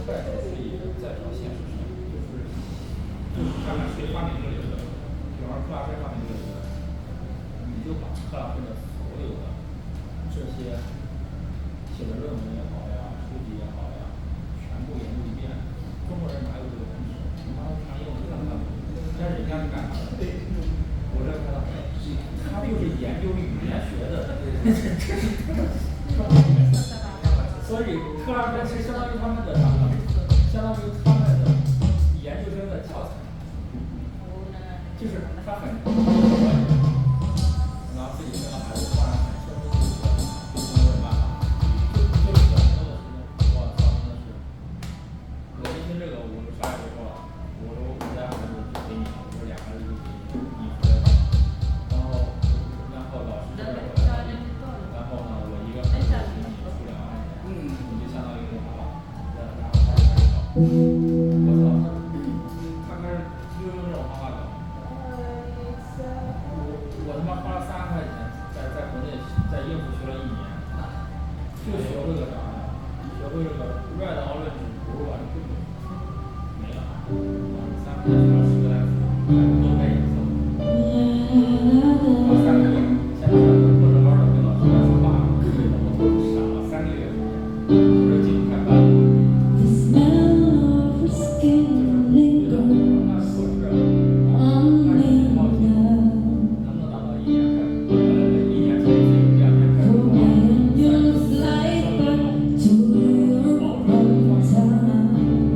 带头是一个在找现实生，就是看看谁发明这个理论，比方说克拉菲发明这个理论，你就把克拉菲的所有的这些写的论文也好呀，书籍也好呀，全部研究一遍。中国人哪有这个本事？哪有哪有这样的？但是人家是干啥的？我这看到，他就是研究语言学的，所以克拉菲是相当于他们的啥呢？相当于他们的研究生的教材，就是他很然后自己生了孩子，突然很生不自觉，就没有办法，就是短时的时间，我操，真的是，我一听这个，我就啥也不说了，我说我家孩子就给你了，我说俩孩子就给你，你回来吧。然后老师这边回来了，然后呢，我一个孩子给你出2万块钱，你就相当于那啥了，然后他就开始搞，我操，他开始就用这种方法搞。我他妈花了3万块钱在国内在应付学了1年，就学会个啥呀？学会这个 read orange blue 啊，这个没了。3个月学了10个单词，还多带颜色。3个月，现在不着班的跟老师在说话，我都傻了3个月时间，我这进度快半了。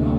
然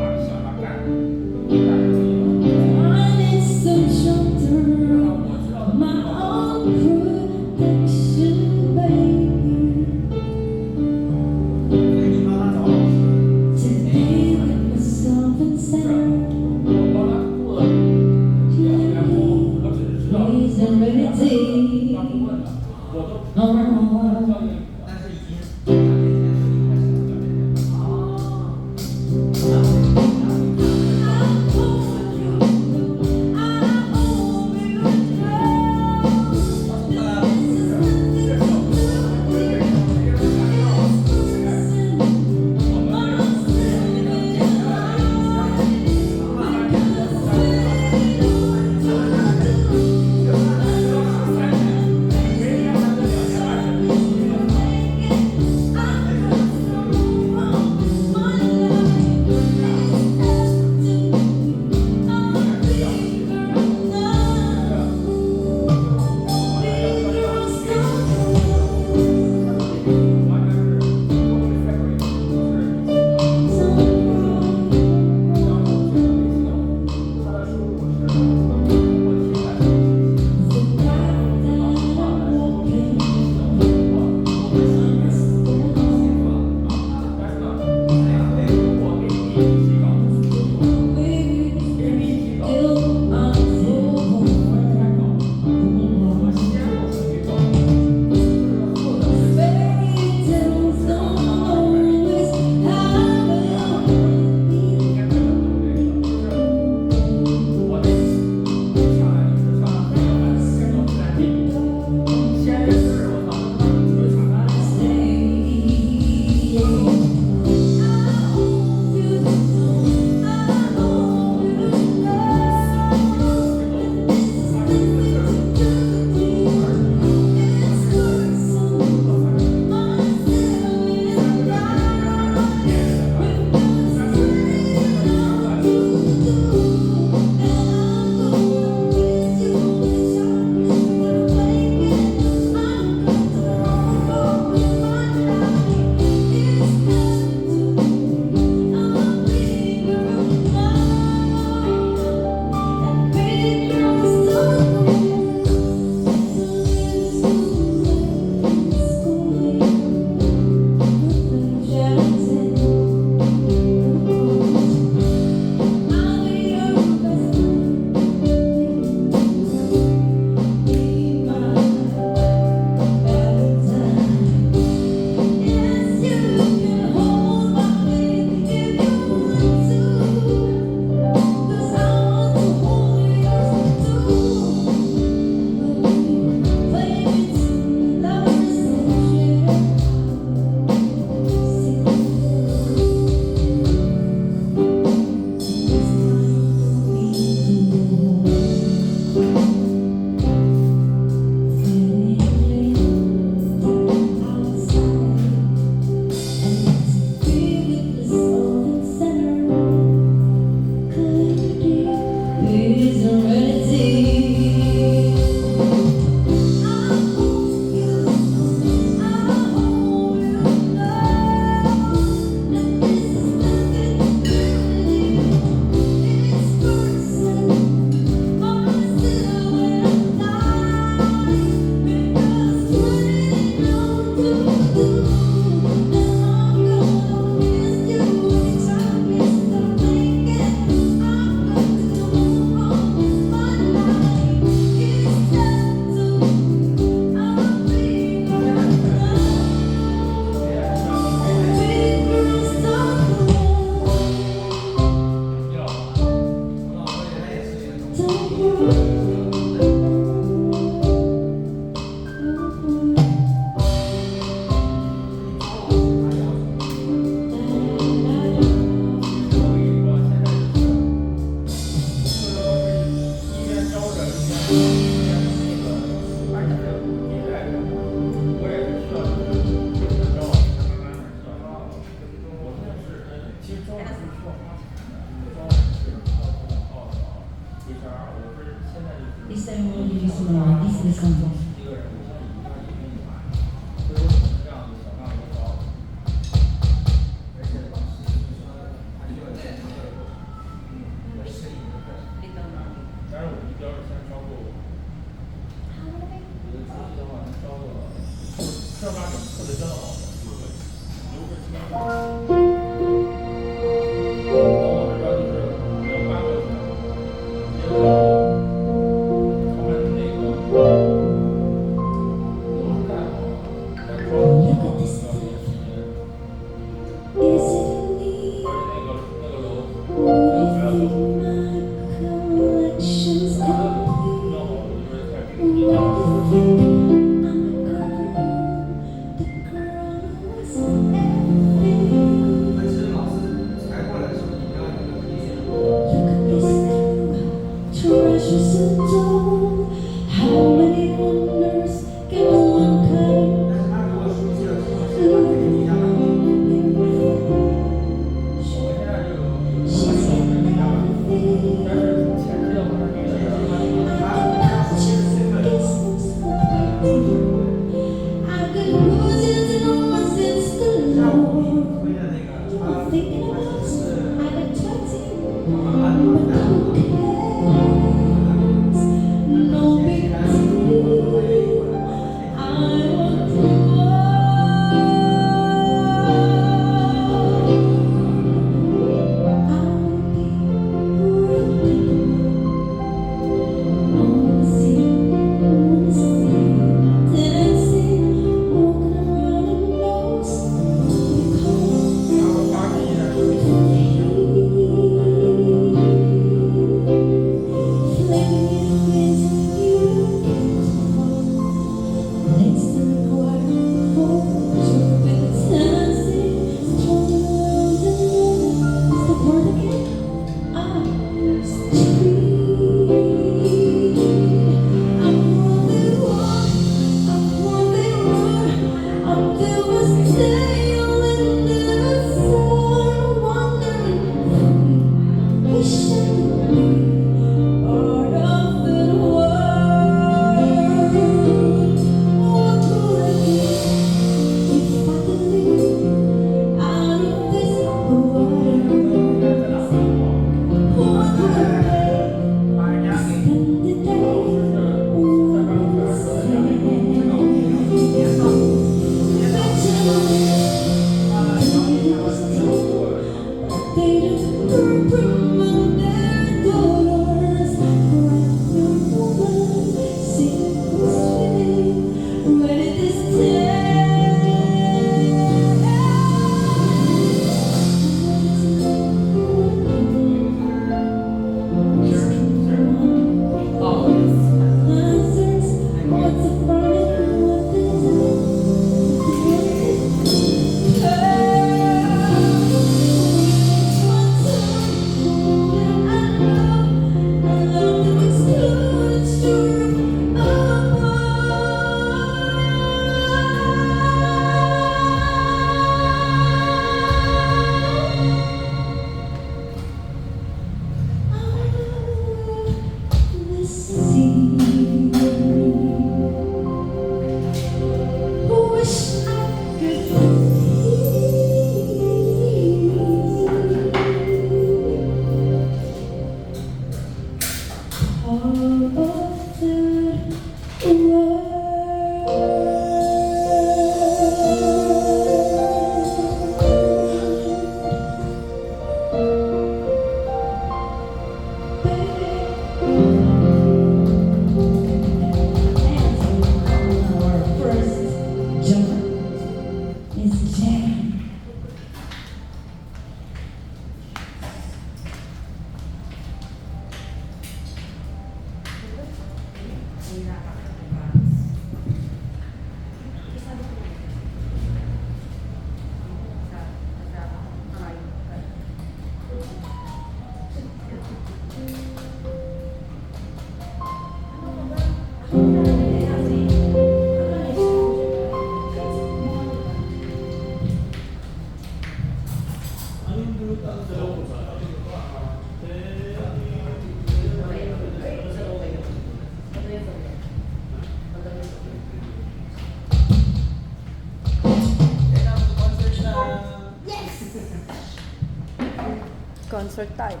Concert type.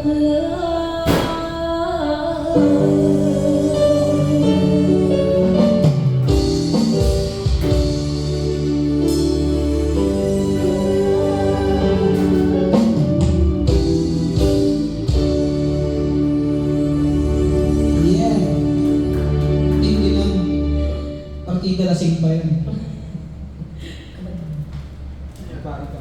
Yeah. Hindi lang. Partida lasing pa yun. Pari ka.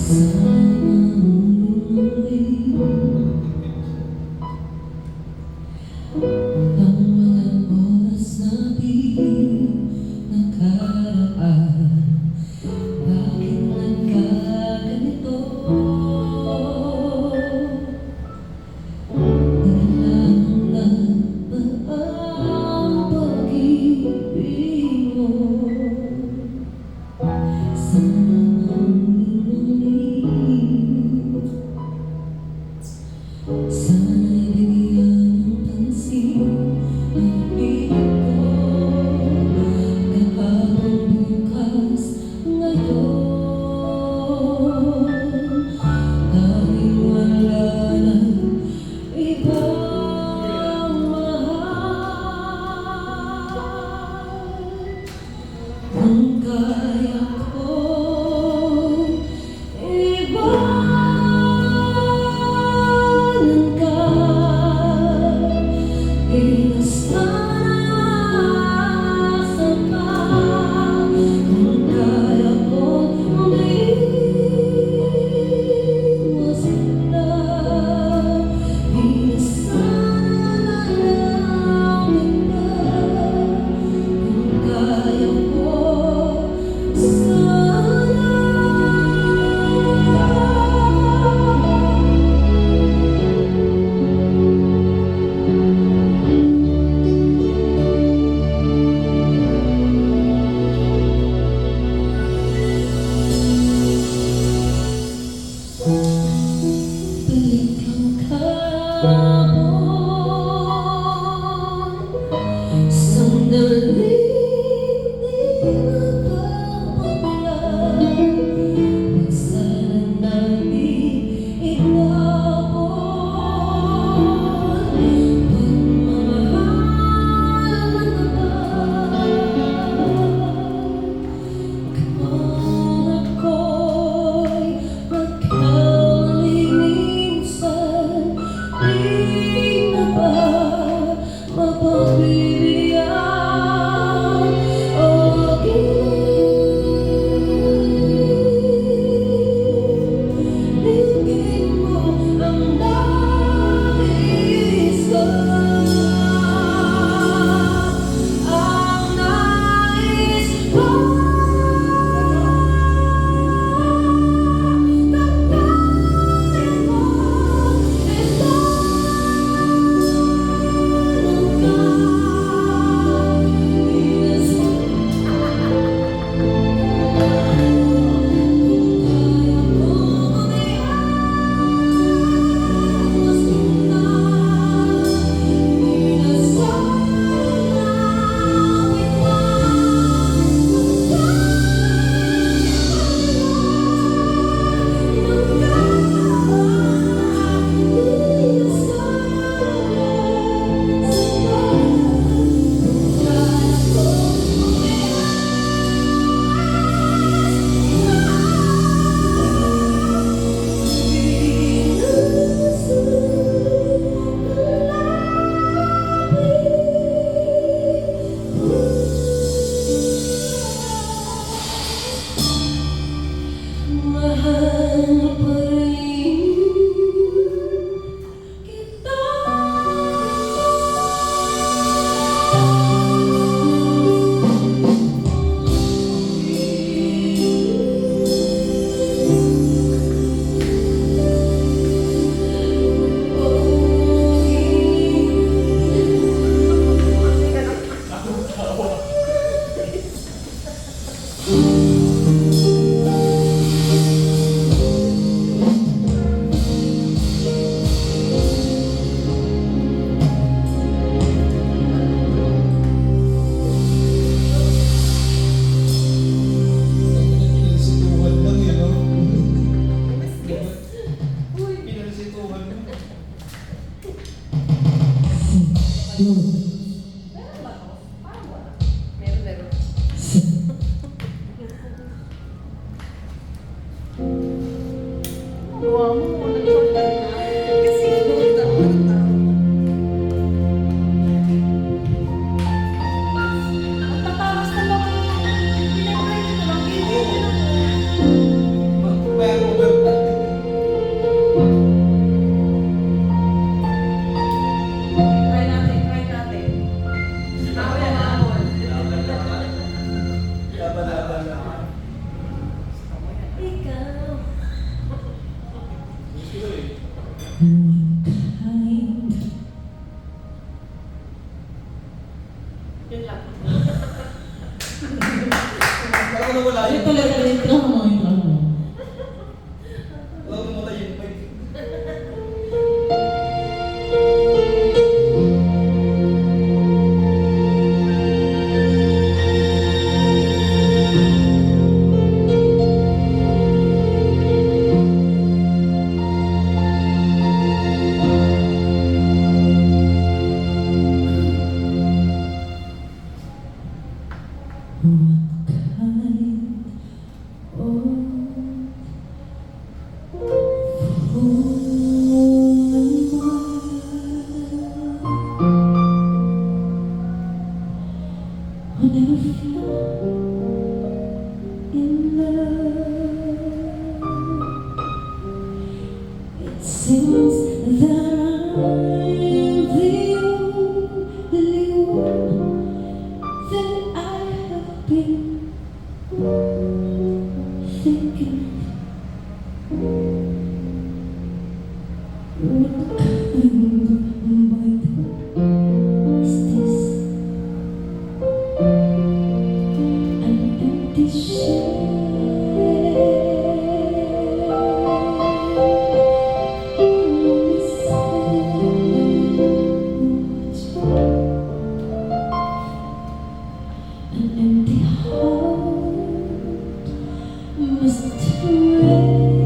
Sa mga Gawa mo, nag-shortcut na. Kasi tawa ng tao. Matatawas na lang. Pinag-try ko lang. Hindi na Try natin, try natin. Mamaya na ako. Ikaw. Yun lang. Parang nawala yun. talaga rin drama yung drama. Wala mo muna yun. Whenever feel in love, it seems that I'm the only one that I have been thinking. What kind of mind is this? An empty shell. Only so much. An empty heart must rest.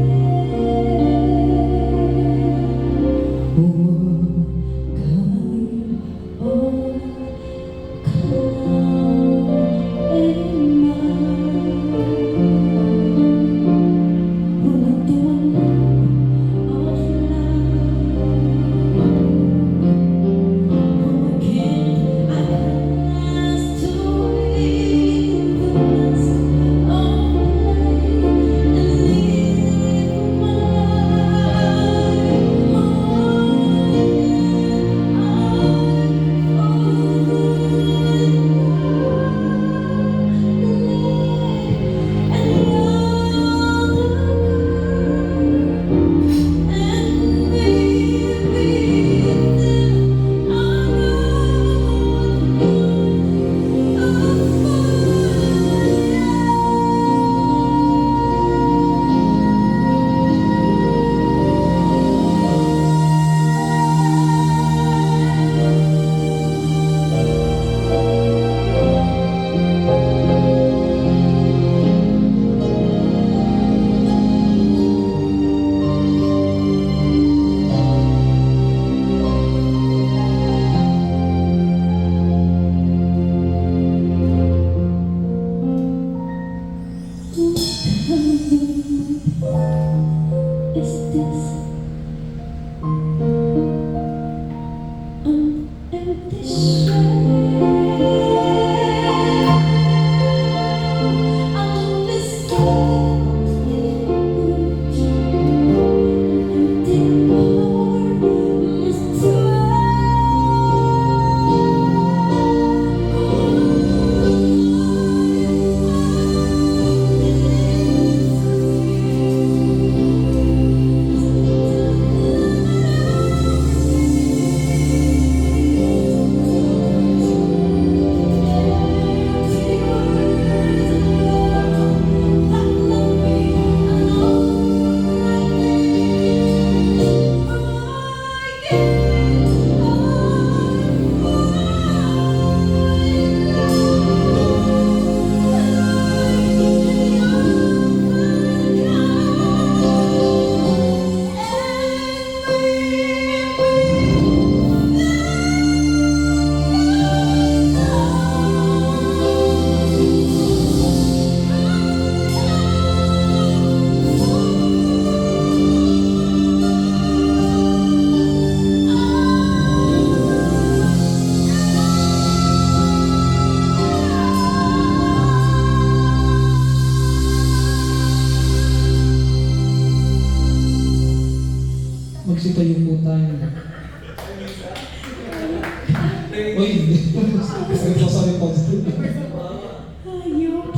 Is this an empty shell? I'm just empty heart must rest. Kasi tayo po tayo. Uy, hindi. Sorry po. Hayop.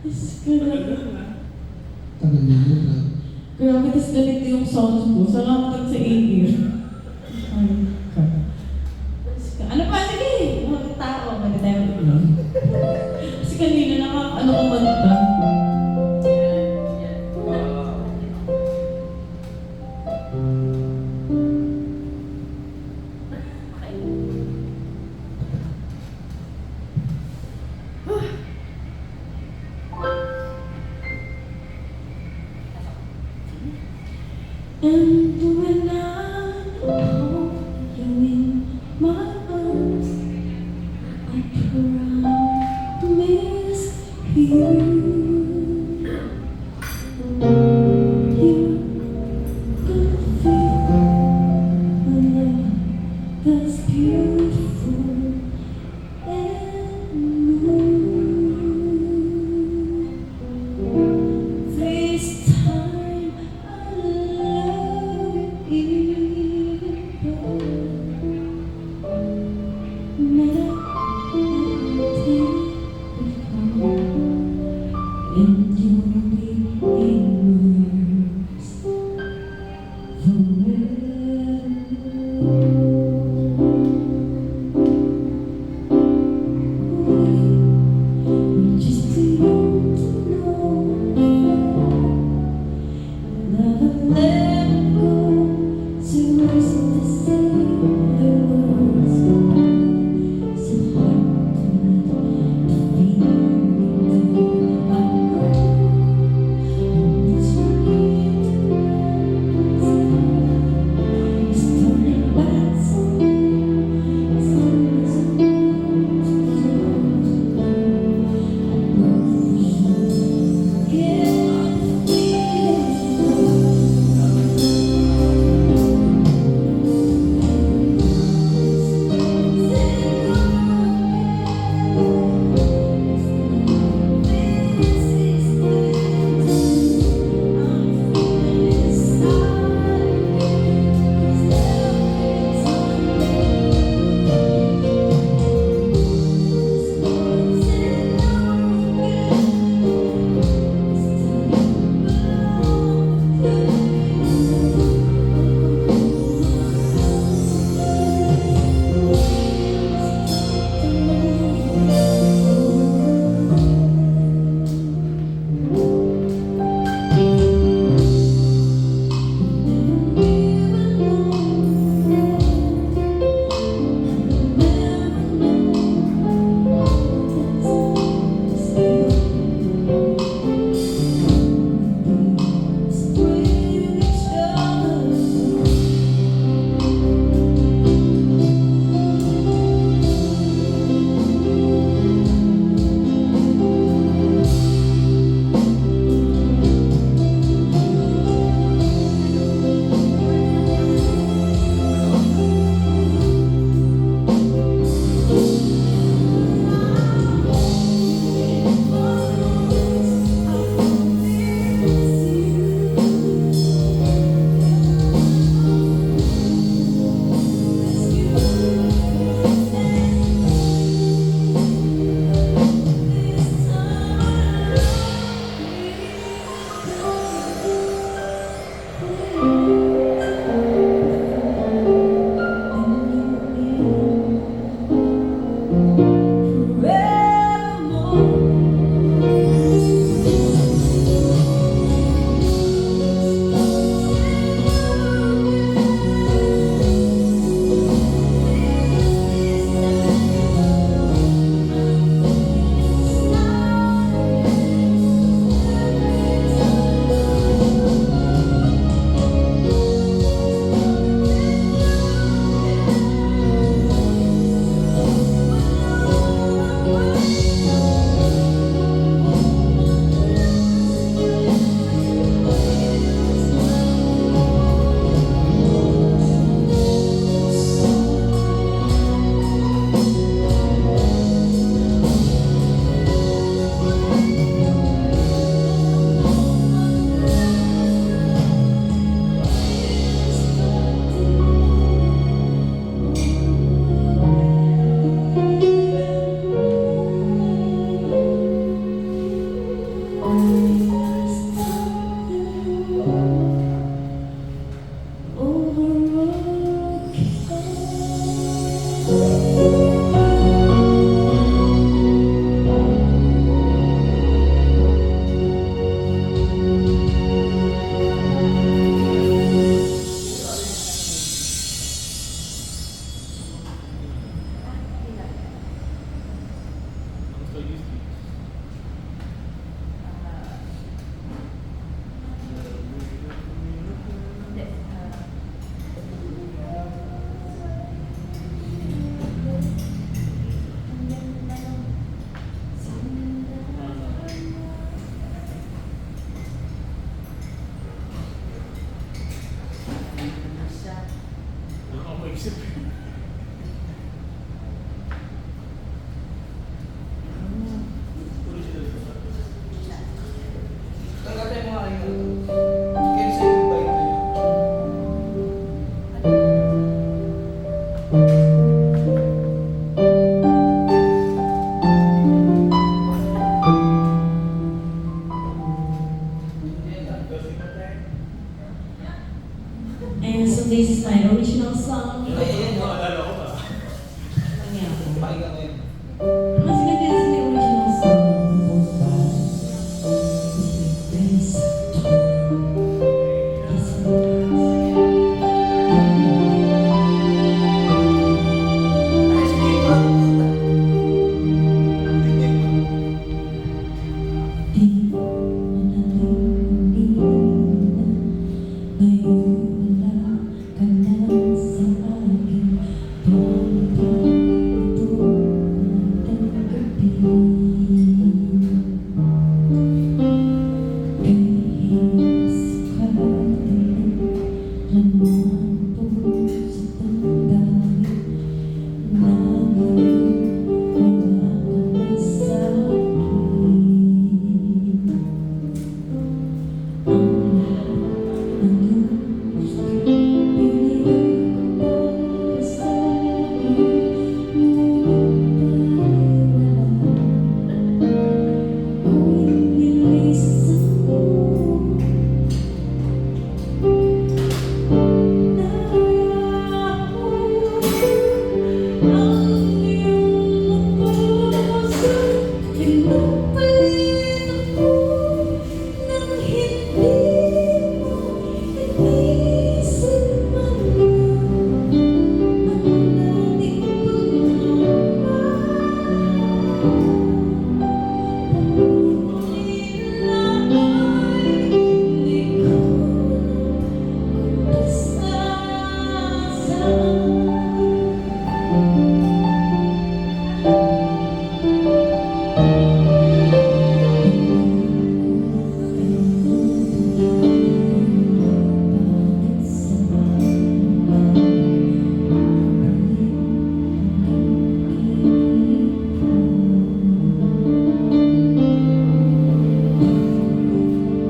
Diyos ko lang. Tagal na yun na. Grabe, tas ganito yung sounds mo. Salamat sa in-ear. Ano pa? Sige! Mga tao. Hindi tayo matulog. Kasi kanina ano kumanta. And when I hold you in my arms, I promise you, you're gonna feel a love that's beautiful and new. This time I love you and you'll be in words we're just too young to know never let go to risk to say the words so hard to let the feeling do. I know it's isip. Tuloy sila dito. Nagkatay mo nga kayo. Kaya sa yung bike na yun. And so this is my original song. Ay, ayan, no? Naalala ko ba? Ano yan? Pakinggan mo yun. Mas ganda is my original song. Ay, sige, bro.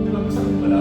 Nalabasan ko pala.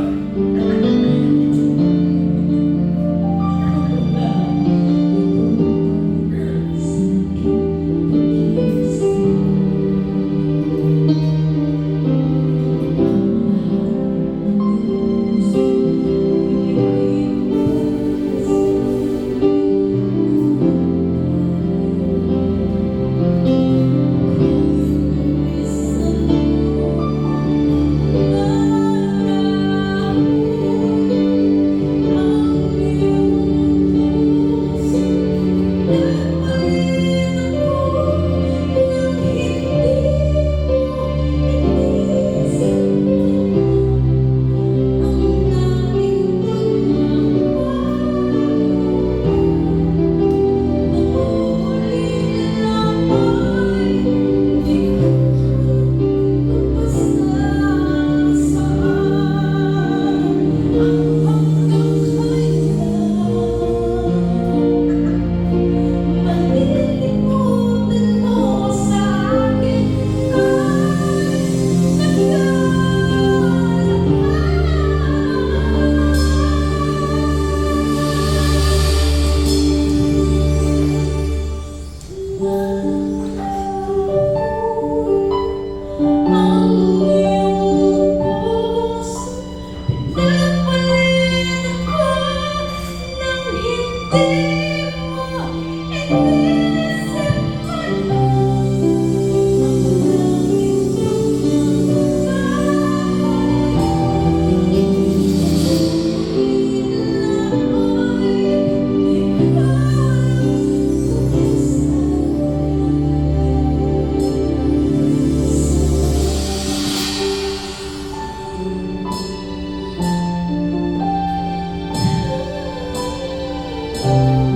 Thank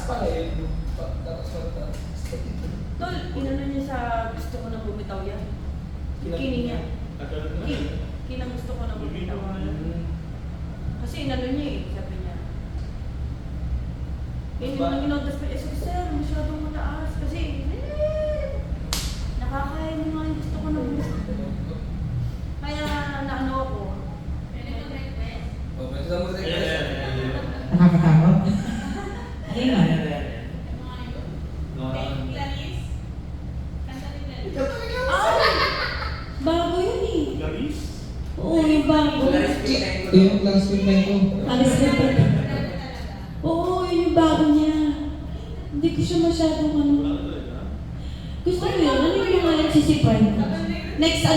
Taas pala yun. Tapos mataas. Tol, inano niya sa gusto ko nang bumitaw yan. Kini niya. Kinang gusto ko nang bumitaw. Kasi inano niya eh, sabi niya. Hindi mo nang inotas pa, sir, masyadong mataas. Kasi, nakakaya niyo nga yung gusto ko nang bumitaw. Kaya naano ako. Oh, may kasama sa request. Nakakatakot. Hindi nga. Bago yun eh. Oo, yung bago. Yung classmate na ito. Alis na ba? Oo, yun yung bago niya. Hindi ko siya masyadong ano. Gusto ko yun. Ano yung mga nagsisipay? Next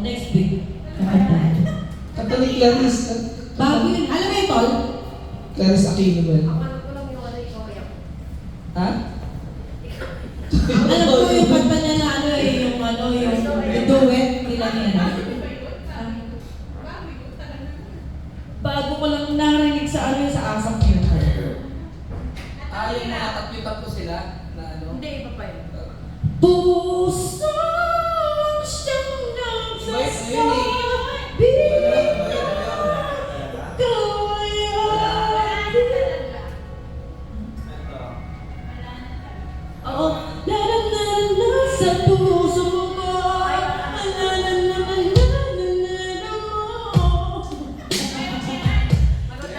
next week. Kanta ni Clarice. Bago yun. Alam mo yun, Tol? Clarice Aquino ba? Ha? Alam ko yung kanta niya na yung duet nila niya. Bago ko lang narinig sa sa asap yun. Yung mga tatlo sila na ano? Hindi, iba pa yun. Pusang siyang nagsasabi Oo, lalang-lalang sa puso mo.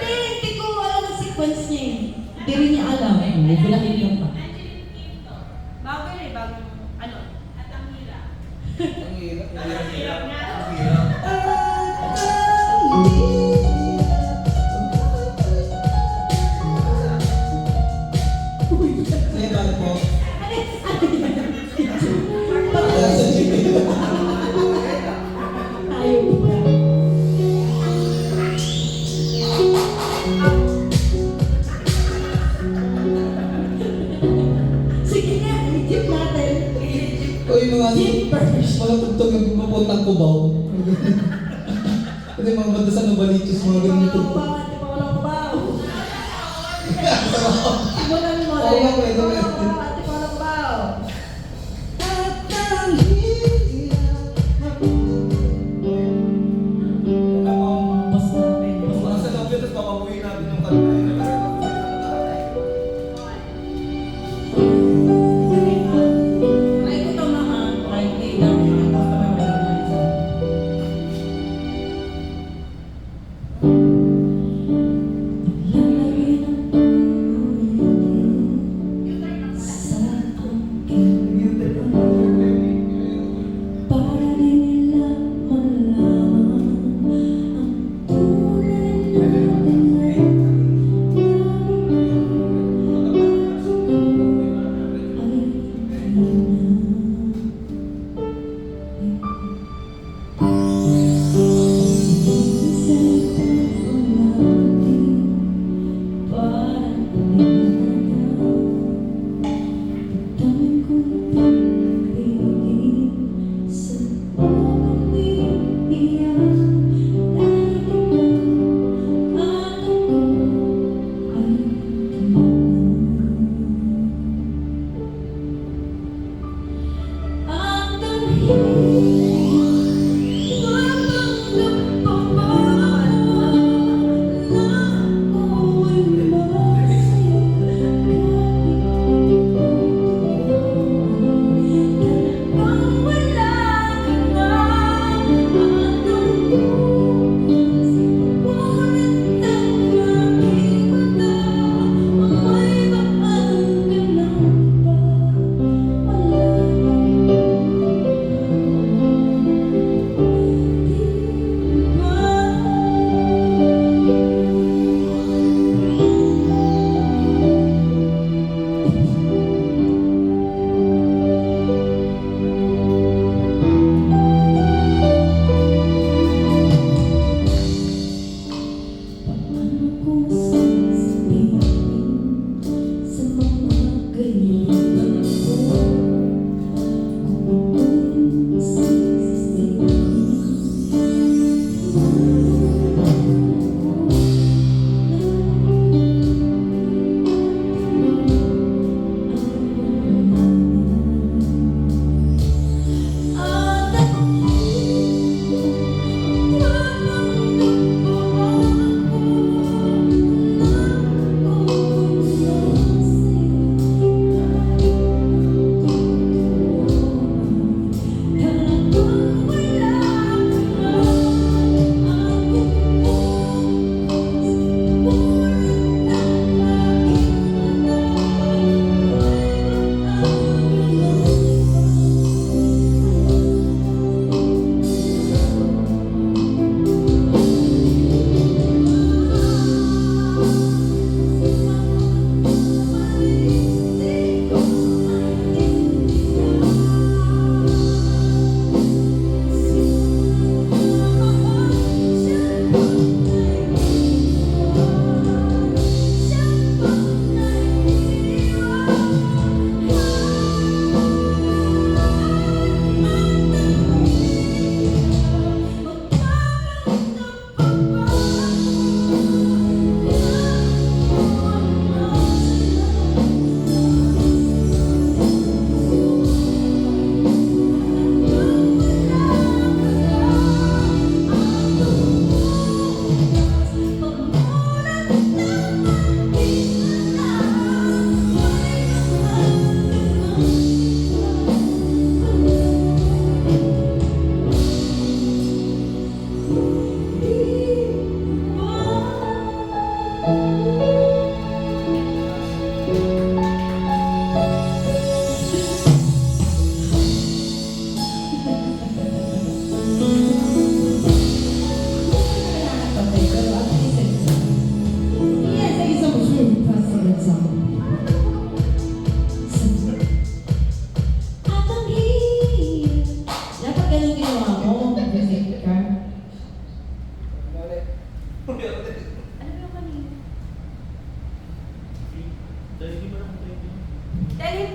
Hindi ko alam ang sequence niya eh. Hindi rin niya alam. Bilangin lang pa. Bago yun eh, bago ano? Ang hirap. Sige, bakit po? Ayaw ko. Sige nga, i-jeep natin. O yung mga tugtog yung pupuntang Cubao. Kasi mga banda sa Novaliches, mga ganun yung tugtog. Di ba walang kubaw? Simulan mo Oo nga, pwede, pwede. Di ba walang kubaw? Basta natin. Mga sa lobby, tapos papabuhin natin yung kanta. Try ko ito mga right day lang.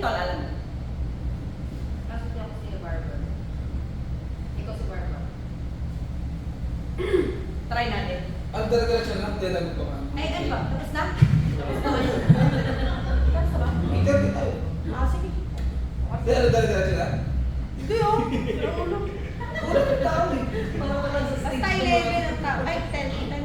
Tol, alam mo. Kasi di ako si Barber. Ikaw si Barber. Try natin. Ang dala-dala lang, dilag ko ka. Ay, ano ba? Tapos na? Tapos na ba yun? Tapos na ba? Interview tayo. Ah, sige. Dala-dala sila. Hindi oh. Ulo. Wala ng tao eh. Basta 11 ang tao. Ay, 10.